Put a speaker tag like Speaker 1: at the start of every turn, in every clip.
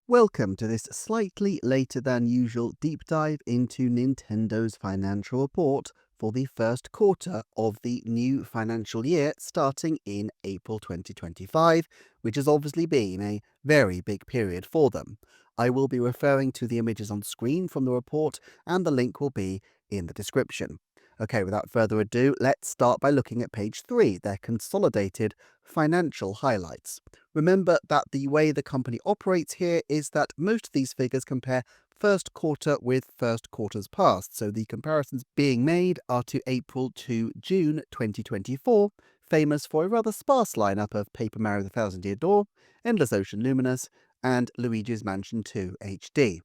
Speaker 1: Welcome to this slightly later than usual deep dive into Nintendo's financial report for the first quarter of the new financial year starting in April 2025, which has obviously been a very big period for them. I will be referring to the images on screen from the report, and the link will be in the description. Okay, without further ado, let's start by looking at page 3, their consolidated financial highlights. Remember that the way the company operates here is that most of these figures compare first quarter with first quarters past, so the comparisons being made are to April to June 2024, famous for a rather sparse lineup of Paper Mario the Thousand Year Door, Endless Ocean Luminous, and Luigi's Mansion 2 HD.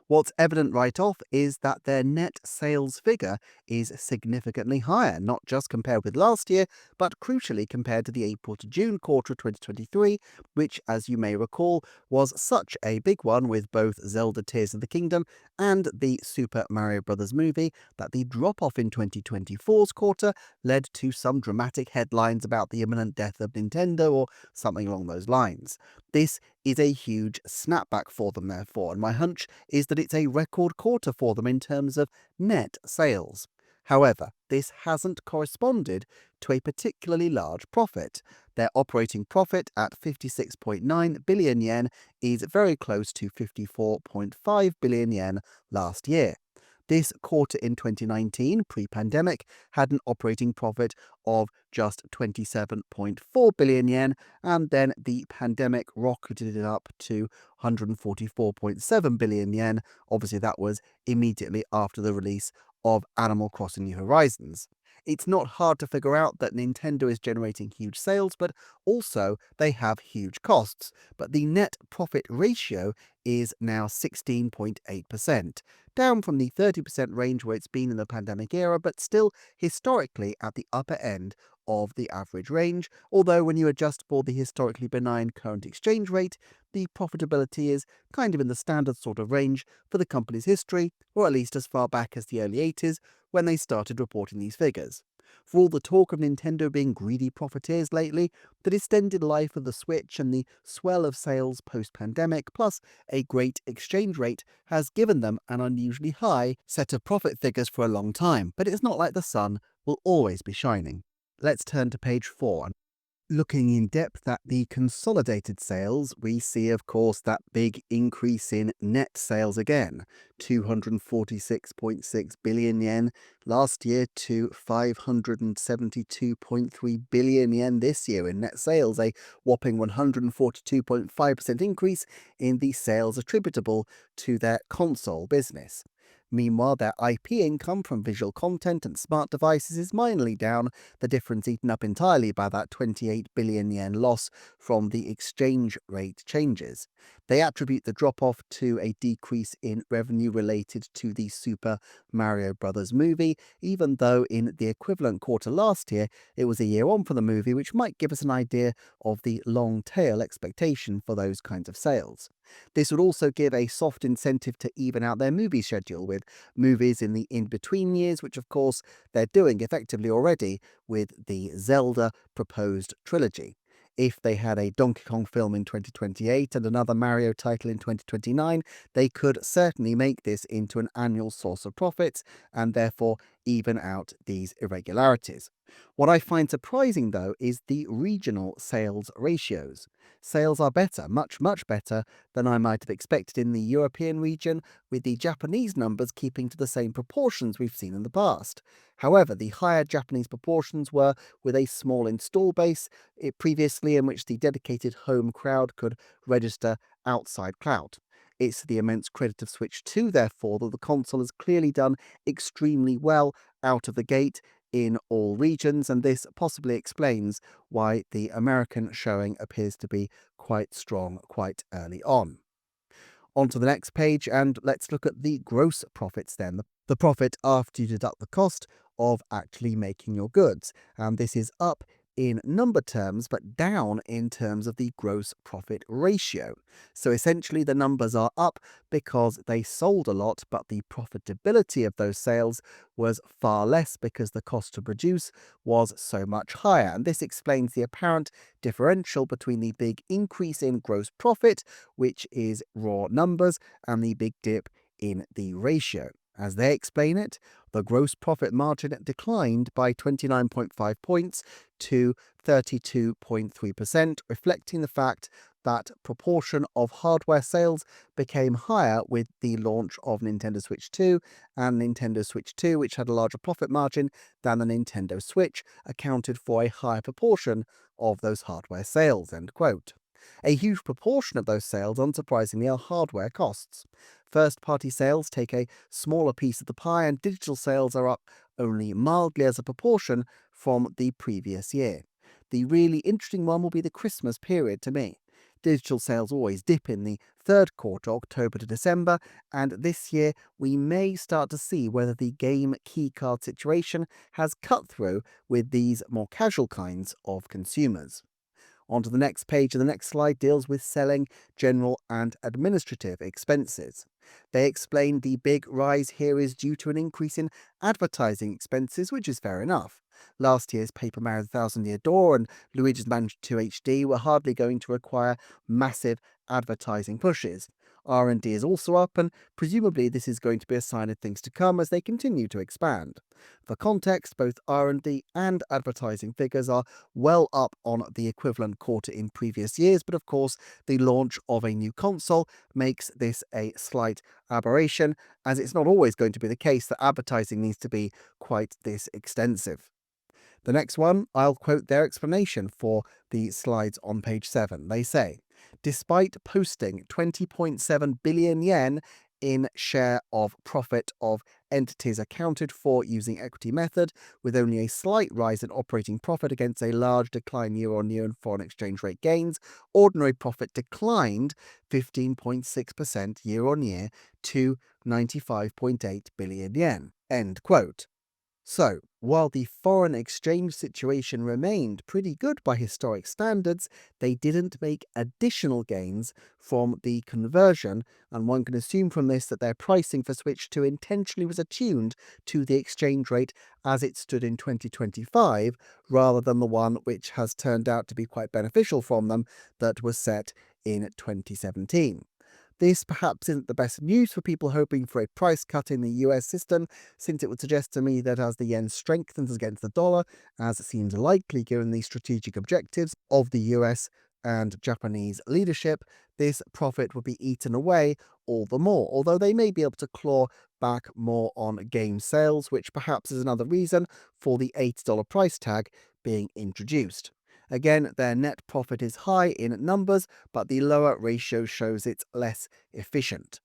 Speaker 1: What's evident right off is that their net sales figure is significantly higher, not just compared with last year, but crucially compared to the April to June quarter of 2023, which, as you may recall, was such a big one with both Zelda Tears of the Kingdom and the Super Mario Bros. Movie that the drop-off in 2024's quarter led to some dramatic headlines about the imminent death of Nintendo or something along those lines. This is a huge snapback for them, therefore, and my hunch is that it's a record quarter for them in terms of net sales. However, this hasn't corresponded to a particularly large profit. Their operating profit at 56.9 billion yen is very close to 54.5 billion yen last year. This quarter in 2019, pre-pandemic, had an operating profit of just 27.4 billion yen, and then the pandemic rocketed it up to 144.7 billion yen. Obviously, that was immediately after the release of Animal Crossing New Horizons. It's not hard to figure out that Nintendo is generating huge sales, but also they have huge costs. But the net profit ratio is now 16.8%, down from the 30% range where it's been in the pandemic era, but still historically at the upper end of the average range, although when you adjust for the historically benign current exchange rate, the profitability is kind of in the standard sort of range for the company's history, or at least as far back as the early 80s when they started reporting these figures. For all the talk of Nintendo being greedy profiteers lately, the extended life of the Switch and the swell of sales post-pandemic, plus a great exchange rate, has given them an unusually high set of profit figures for a long time, but it's not like the sun will always be shining. Let's turn to page 4. Looking in depth at the consolidated sales, we see, of course, that big increase in net sales again, 246.6 billion yen last year to 572.3 billion yen this year in net sales, a whopping 142.5% increase in the sales attributable to their console business. Meanwhile, their IP income from visual content and smart devices is minorly down, the difference eaten up entirely by that 28 billion yen loss from the exchange rate changes. They attribute the drop-off to a decrease in revenue related to the Super Mario Bros. Movie, even though in the equivalent quarter last year it was a year on from the movie, which might give us an idea of the long tail expectation for those kinds of sales. This would also give a soft incentive to even out their movie schedule with movies in the in-between years, which of course they're doing effectively already with the Zelda proposed trilogy. If they had a Donkey Kong film in 2028 and another Mario title in 2029, they could certainly make this into an annual source of profits and therefore even out these irregularities. What I find surprising, though, is the regional sales ratios. Sales are better, much, much better than I might have expected in the European region, with the Japanese numbers keeping to the same proportions we've seen in the past. However, the higher Japanese proportions were with a small install base previously in which the dedicated home crowd could register outside clout. It's to the immense credit of Switch 2, therefore, that the console has clearly done extremely well out of the gate in all regions, and this possibly explains why the American showing appears to be quite strong quite early on. On to the next page, and let's look at the gross profits then. The profit after you deduct the cost of actually making your goods, and this is up in number terms, but down in terms of the gross profit ratio. So essentially, the numbers are up because they sold a lot, but the profitability of those sales was far less because the cost to produce was so much higher. And this explains the apparent differential between the big increase in gross profit, which is raw numbers, and the big dip in the ratio. As they explain it, the gross profit margin declined by 29.5 points to 32.3%, reflecting the fact that proportion of hardware sales became higher with the launch of Nintendo Switch 2, and Nintendo Switch 2, which had a larger profit margin than the Nintendo Switch, accounted for a higher proportion of those hardware sales. End quote. A huge proportion of those sales, unsurprisingly, are hardware costs. First-party sales take a smaller piece of the pie, and digital sales are up only mildly as a proportion from the previous year. The really interesting one will be the Christmas period to me. Digital sales always dip in the third quarter, October to December, and this year we may start to see whether the game keycard situation has cut through with these more casual kinds of consumers. On to the next page, and the next slide deals with selling, general and administrative expenses. They explain the big rise here is due to an increase in advertising expenses, which is fair enough. Last year's Paper Mario The Thousand Year Door and Luigi's Mansion 2 HD were hardly going to require massive advertising pushes. R&D is also up, and presumably this is going to be a sign of things to come as they continue to expand. For context, both R&D and advertising figures are well up on the equivalent quarter in previous years, but of course the launch of a new console makes this a slight aberration, as it's not always going to be the case that advertising needs to be quite this extensive. The next one, I'll quote their explanation for the slides on page 7. They say, despite posting 20.7 billion yen in share of profit of entities accounted for using equity method, with only a slight rise in operating profit against a large decline year-on-year in foreign exchange rate gains, ordinary profit declined 15.6% year-on-year to 95.8 billion yen. End quote. So, while the foreign exchange situation remained pretty good by historic standards, they didn't make additional gains from the conversion, and one can assume from this that their pricing for Switch 2 intentionally was attuned to the exchange rate as it stood in 2025, rather than the one which has turned out to be quite beneficial from them that was set in 2017. This perhaps isn't the best news for people hoping for a price cut in the US system, since it would suggest to me that as the yen strengthens against the dollar, as seems likely given the strategic objectives of the US and Japanese leadership, this profit would be eaten away all the more, although they may be able to claw back more on game sales, which perhaps is another reason for the $8 price tag being introduced. Again, their net profit is high in numbers, but the lower ratio shows it's less efficient.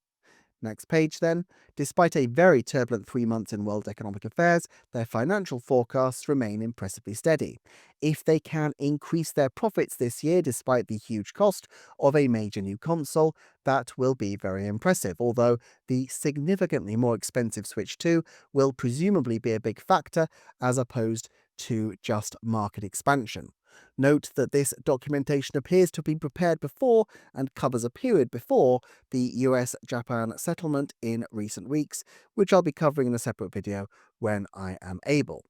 Speaker 1: Next page then. Despite a very turbulent 3 months in world economic affairs, their financial forecasts remain impressively steady. If they can increase their profits this year despite the huge cost of a major new console, that will be very impressive, although the significantly more expensive Switch 2 will presumably be a big factor as opposed to just market expansion. Note that this documentation appears to have been prepared before and covers a period before the US-Japan settlement in recent weeks, which I'll be covering in a separate video when I am able.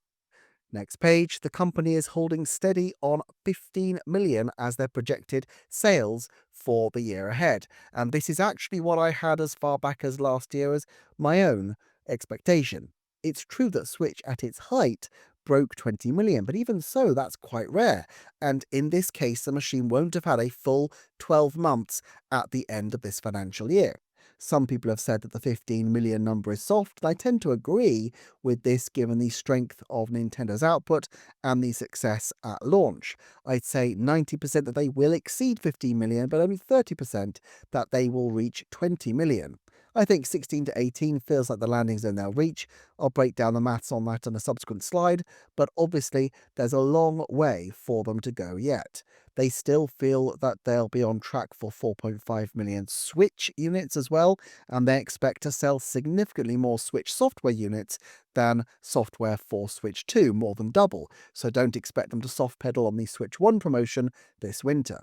Speaker 1: Next page, the company is holding steady on 15 million as their projected sales for the year ahead. And this is actually what I had as far back as last year as my own expectation. It's true that Switch at its height broke 20 million, but even so, that's quite rare. And in this case, the machine won't have had a full 12 months at the end of this financial year. Some people have said that the 15 million number is soft, and I tend to agree with this given the strength of Nintendo's output and the success at launch. I'd say 90% that they will exceed 15 million, but only 30% that they will reach 20 million. I think 16 to 18 feels like the landing zone they'll reach. I'll break down the maths on that on a subsequent slide, but obviously there's a long way for them to go yet. They still feel that they'll be on track for 4.5 million Switch units as well, and they expect to sell significantly more Switch software units than software for Switch 2, more than double, so don't expect them to soft pedal on the Switch 1 promotion this winter.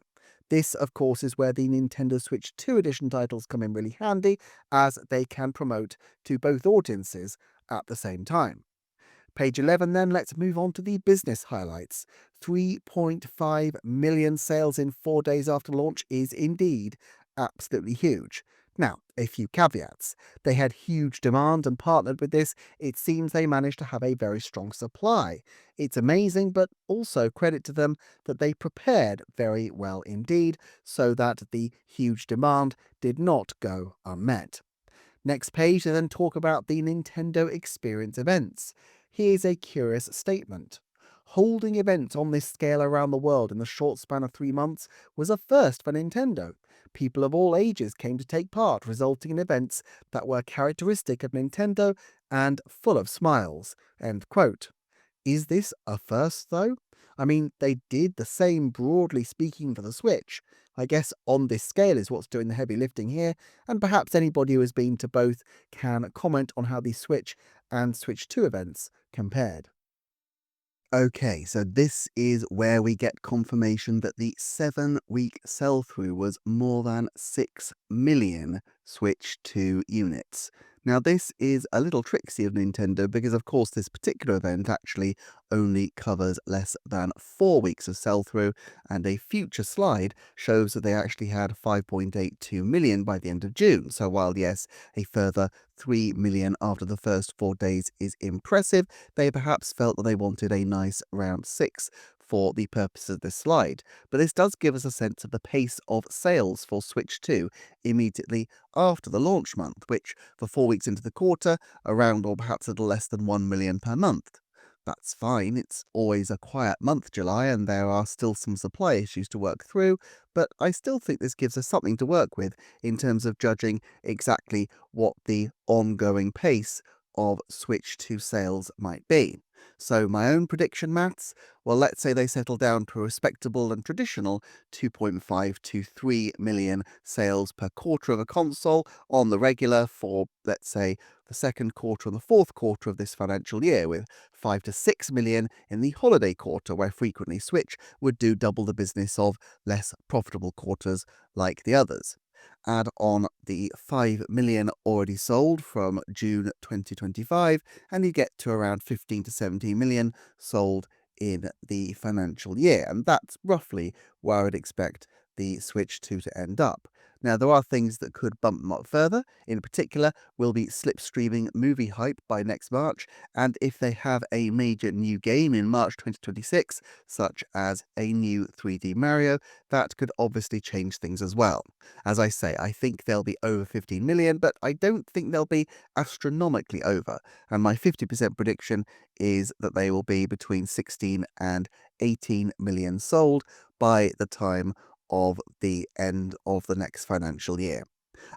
Speaker 1: This, of course, is where the Nintendo Switch 2 edition titles come in really handy, as they can promote to both audiences at the same time. Page 11 then, let's move on to the business highlights. 3.5 million sales in 4 days after launch is indeed absolutely huge. Now, a few caveats. They had huge demand and partnered with this, it seems they managed to have a very strong supply. It's amazing, but also credit to them that they prepared very well indeed, so that the huge demand did not go unmet. Next page, they then talk about the Nintendo Experience events. Here's a curious statement. Holding events on this scale around the world in the short span of 3 months was a first for Nintendo. People of all ages came to take part, resulting in events that were characteristic of Nintendo and full of smiles. End quote. Is this a first, though? I mean, they did the same broadly speaking for the Switch. I guess on this scale is what's doing the heavy lifting here, and perhaps anybody who has been to both can comment on how the Switch and Switch 2 events compared. Okay, so this is where we get confirmation that the 7-week sell-through was more than 6 million Switch 2 units. Now, this is a little tricksy of Nintendo because, of course, this particular event actually only covers less than 4 weeks of sell-through, and a future slide shows that they actually had 5.82 million by the end of June. So while, yes, a further 3 million after the first 4 days is impressive, they perhaps felt that they wanted a nice round 6 for the purpose of this slide. But this does give us a sense of the pace of sales for Switch 2 immediately after the launch month, which for 4 weeks into the quarter, around or perhaps a little less than 1 million per month. That's fine, it's always a quiet month, July, and there are still some supply issues to work through, but I still think this gives us something to work with in terms of judging exactly what the ongoing pace of Switch 2 sales might be. So my own prediction maths, well, let's say they settle down to a respectable and traditional 2.5 to 3 million sales per quarter of a console on the regular for, let's say, the second quarter and the fourth quarter of this financial year, with 5 to 6 million in the holiday quarter, where frequently Switch would do double the business of less profitable quarters like the others. Add on the 5 million already sold from June 2025, and you get to around 15 to 17 million sold in the financial year. And that's roughly where I'd expect the Switch 2 to end up. Now, there are things that could bump them up further. In particular, we'll be slipstreaming movie hype by next March, and if they have a major new game in March 2026, such as a new 3D Mario, that could obviously change things as well. As I say, I think they'll be over 15 million, but I don't think they'll be astronomically over, and my 50% prediction is that they will be between 16 and 18 million sold by the time of the end of the next financial year.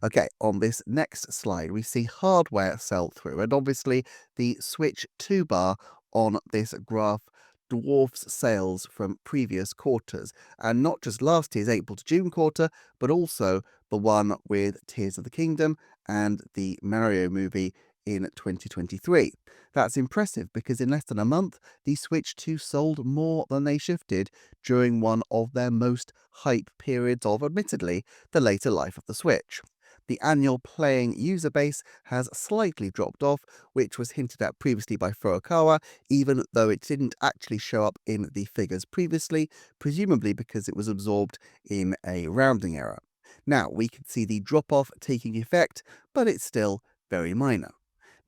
Speaker 1: Okay, on this next slide, we see hardware sell-through, and obviously the Switch 2 bar on this graph dwarfs sales from previous quarters, and not just last year's April to June quarter, but also the one with Tears of the Kingdom and the Mario movie in 2023. That's impressive because in less than a month, the Switch 2 sold more than they shifted during one of their most hype periods of, admittedly, the later life of the Switch. The annual playing user base has slightly dropped off, which was hinted at previously by Furukawa, even though it didn't actually show up in the figures previously, presumably because it was absorbed in a rounding error. Now, we can see the drop-off taking effect, but it's still very minor.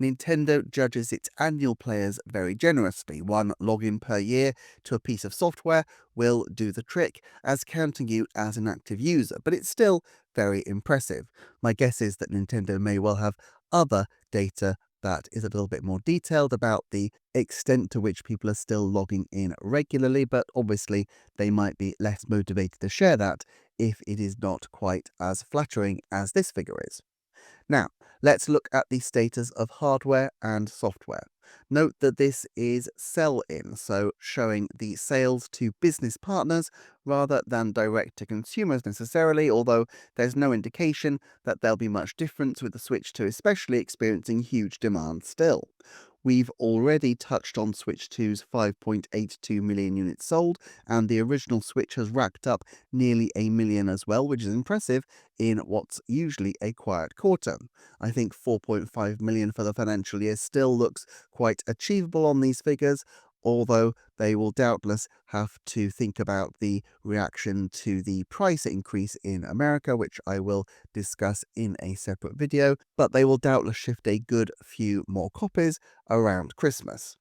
Speaker 1: Nintendo judges its annual players very generously. One login per year to a piece of software will do the trick, as counting you as an active user, but it's still very impressive. My guess is that Nintendo may well have other data that is a little bit more detailed about the extent to which people are still logging in regularly, but obviously they might be less motivated to share that if it is not quite as flattering as this figure is. Now, Let's look at the status of hardware and software. Note that this is sell-in, so showing the sales to business partners rather than direct to consumers necessarily, although there's no indication that there'll be much difference with the Switch 2 especially experiencing huge demand still. We've already touched on Switch 2's 5.82 million units sold, and the original Switch has racked up nearly a million as well, which is impressive in what's usually a quiet quarter. I think 4.5 million for the financial year still looks quite achievable on these figures, although they will doubtless have to think about the reaction to the price increase in America, which I will discuss in a separate video, but they will doubtless shift a good few more copies around Christmas.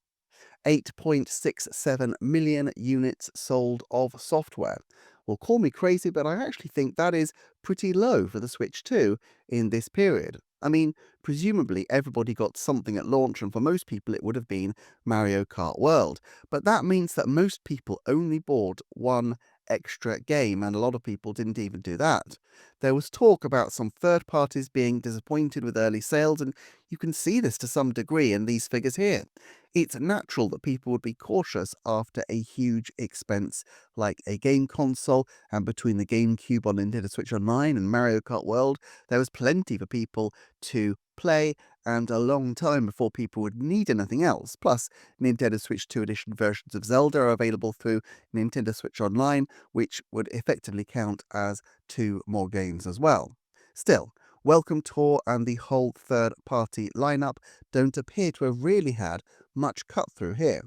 Speaker 1: 8.67 million units sold of software. Well, call me crazy, but I actually think that is pretty low for the Switch 2 in this period. I mean, presumably everybody got something at launch, and for most people it would have been Mario Kart World. But that means that most people only bought one extra game, and a lot of people didn't even do that. There was talk about some third parties being disappointed with early sales, and you can see this to some degree in these figures here. It's natural that people would be cautious after a huge expense like a game console, and between the GameCube on Nintendo Switch Online and Mario Kart World, there was plenty for people to play, and a long time before people would need anything else. Plus, Nintendo Switch 2 Edition versions of Zelda are available through Nintendo Switch Online, which would effectively count as 2 more games as well. Still, Welcome Tour and the whole third-party lineup don't appear to have really had much cut through here.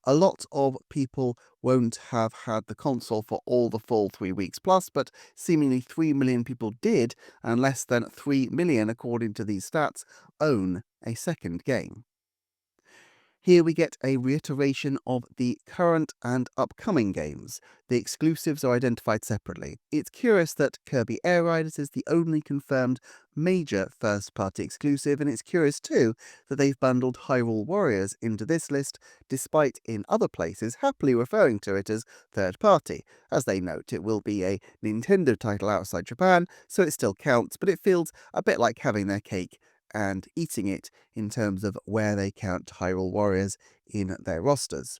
Speaker 1: A lot of people won't have had the console for all the full 3 weeks plus, but seemingly 3 million people did, and less than 3 million, according to these stats, own a second game. Here we get a reiteration of the current and upcoming games. The exclusives are identified separately. It's curious that Kirby Air Riders is the only confirmed major first-party exclusive, and it's curious too that they've bundled Hyrule Warriors into this list, despite in other places happily referring to it as third-party. As they note, it will be a Nintendo title outside Japan, so it still counts, but it feels a bit like having their cake and eating it in terms of where they count Hyrule Warriors in their rosters.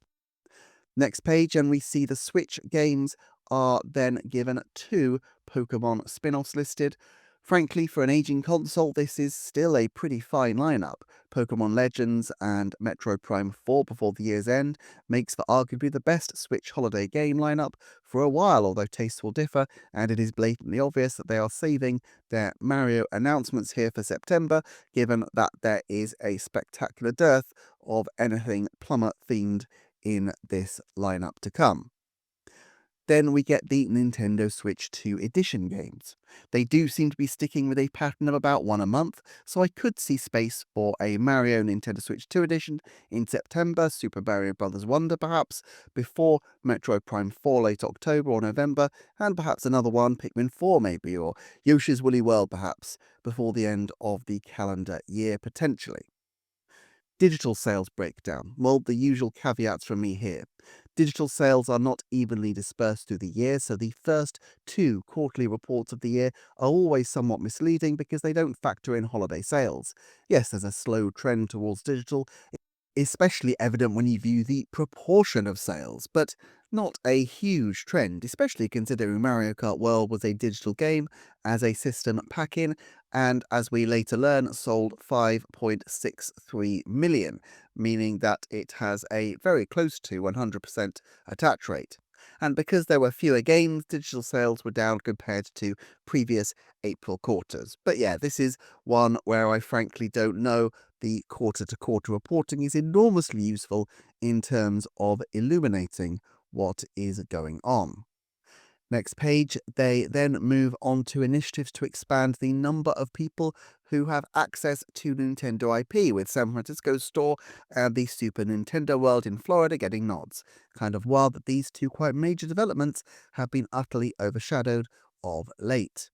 Speaker 1: Next page, and we see the Switch games are then given 2 Pokemon spin-offs listed. Frankly, for an aging console, this is still a pretty fine lineup. Pokemon Legends and Metroid Prime 4 before the year's end makes for arguably the best Switch holiday game lineup for a while, although tastes will differ, and it is blatantly obvious that they are saving their Mario announcements here for September, given that there is a spectacular dearth of anything plumber-themed in this lineup to come. Then we get the Nintendo Switch 2 Edition games. They do seem to be sticking with a pattern of about one a month, so I could see space for a Mario Nintendo Switch 2 Edition in September, Super Mario Bros. Wonder perhaps, before Metroid Prime 4 late October or November, and perhaps another one, Pikmin 4 maybe, or Yoshi's Woolly World perhaps, before the end of the calendar year potentially. Digital sales breakdown. Well, the usual caveats from me here. Digital sales are not evenly dispersed through the year, so the first 2 quarterly reports of the year are always somewhat misleading because they don't factor in holiday sales. Yes, there's a slow trend towards digital, especially evident when you view the proportion of sales, but not a huge trend, especially considering Mario Kart World was a digital game as a system pack-in, and as we later learn, sold 5.63 million, meaning that it has a very close to 100% attach rate. And because there were fewer games, digital sales were down compared to previous April quarters. But yeah, this is one where I frankly don't know. The quarter-to-quarter reporting is enormously useful in terms of illuminating what is going on. Next page, they then move on to initiatives to expand the number of people who have access to Nintendo IP, with San Francisco's store and the Super Nintendo World in Florida getting nods. Kind of wild that these 2 quite major developments have been utterly overshadowed of late.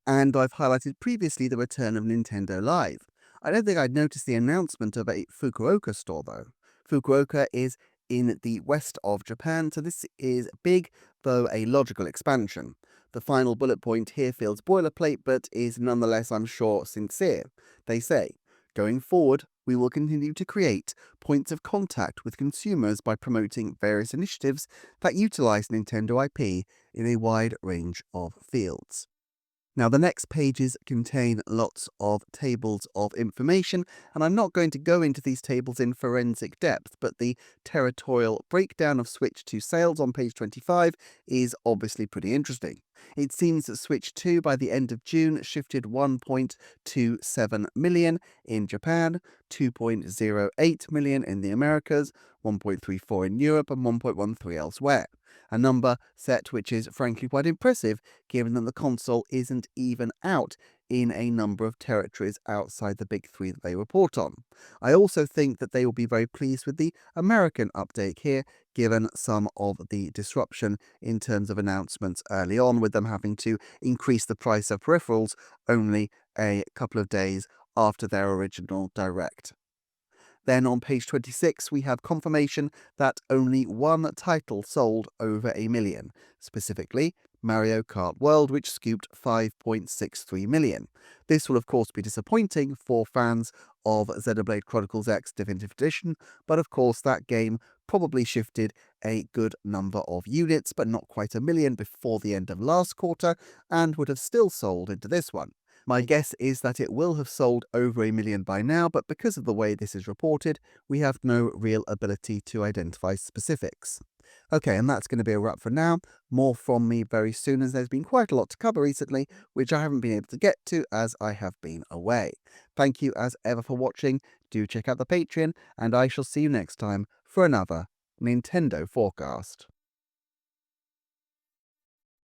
Speaker 1: And I've highlighted previously the return of Nintendo Live. I don't think I'd noticed the announcement of a Fukuoka store though. Fukuoka is in the west of Japan, so this is big, though a logical expansion. The final bullet point here feels boilerplate, but is nonetheless, I'm sure, sincere. They say, going forward, we will continue to create points of contact with consumers by promoting various initiatives that utilize Nintendo IP in a wide range of fields. Now, the next pages contain lots of tables of information, and I'm not going to go into these tables in forensic depth, but the territorial breakdown of Switch 2 sales on page 25 is obviously pretty interesting. It seems that Switch 2 by the end of June shifted 1.27 million in Japan, 2.08 million in the Americas, 1.34 in Europe, and 1.13 elsewhere. A number set which is frankly quite impressive given that the console isn't even out in a number of territories outside the big three that they report on. I also think that they will be very pleased with the American uptake here, given some of the disruption in terms of announcements early on, with them having to increase the price of peripherals only a couple of days after their original direct. Then on page 26, we have confirmation that only one title sold over a million, specifically Mario Kart World, which scooped 5.63 million. This will of course be disappointing for fans of Xenoblade Chronicles X Definitive Edition, but of course that game probably shifted a good number of units, but not quite a million before the end of last quarter, and would have still sold into this one. My guess is that it will have sold over a million by now, but because of the way this is reported, we have no real ability to identify specifics. Okay, and that's going to be a wrap for now. More from me very soon, as there's been quite a lot to cover recently, which I haven't been able to get to as I have been away. Thank you as ever for watching. Do check out the Patreon, and I shall see you next time for another Nintendo Forecast.